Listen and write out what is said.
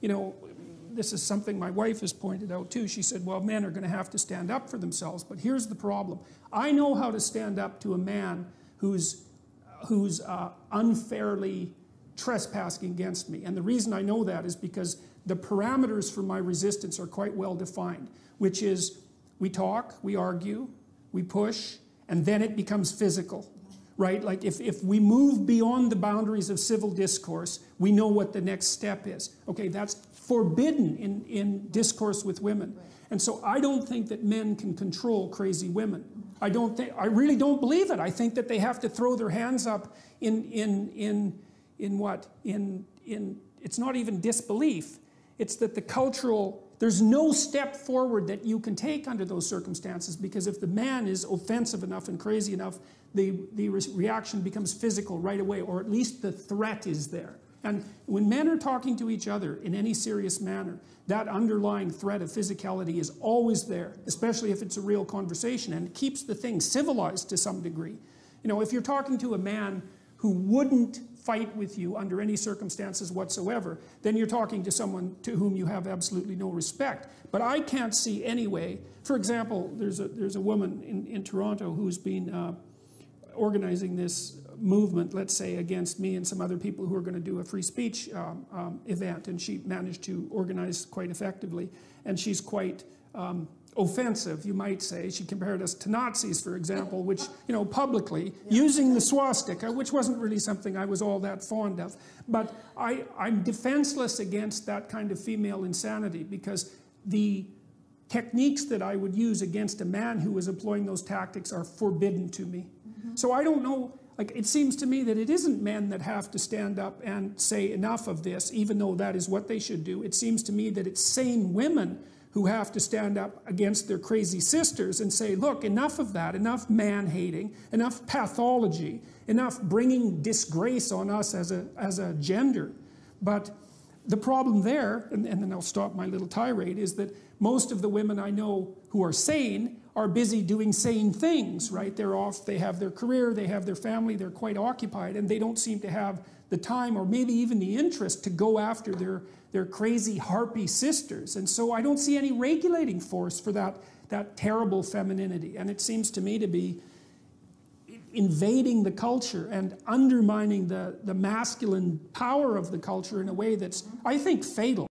you know, this is something my wife has pointed out too. She said, well, men are going to have to stand up for themselves, but here's the problem. I know how to stand up to a man who's unfairly trespassing against me. And the reason I know that is because the parameters for my resistance are quite well defined, which is we talk, we argue, we push, and then it becomes physical, right? Like if we move beyond the boundaries of civil discourse, we know what the next step is. Okay, that's forbidden in discourse with women. And so I don't think that men can control crazy women. I really don't believe it. I think that they have to throw their hands up in it's not even disbelief. It's that there's no step forward that you can take under those circumstances, because if the man is offensive enough and crazy enough, the reaction becomes physical right away, or at least the threat is there. And when men are talking to each other in any serious manner, that underlying threat of physicality is always there, especially if it's a real conversation, and it keeps the thing civilized to some degree. You know, if you're talking to a man who wouldn't fight with you under any circumstances whatsoever, then you're talking to someone to whom you have absolutely no respect. But I can't see any way. For example, there's a woman in Toronto who's been organizing this movement, let's say, against me and some other people who are going to do a free speech event, and she managed to organize quite effectively, and she's quite offensive, you might say. She compared us to Nazis, for example, which, you know, publicly, using the swastika, which wasn't really something I was all that fond of. But I'm defenseless against that kind of female insanity, because the techniques that I would use against a man who was employing those tactics are forbidden to me. So I don't know, like, it seems to me that it isn't men that have to stand up and say enough of this, even though that is what they should do. It seems to me that it's sane women who have to stand up against their crazy sisters and say, look, enough of that, enough man-hating, enough pathology, enough bringing disgrace on us as a gender. But the problem there, and then I'll stop my little tirade, is that most of the women I know who are sane are busy doing sane things, right? They're off, they have their career, they have their family, they're quite occupied, and they don't seem to have the time or maybe even the interest to go after their crazy harpy sisters. And so I don't see any regulating force for that terrible femininity. And it seems to me to be invading the culture and undermining the masculine power of the culture in a way that's, I think, fatal.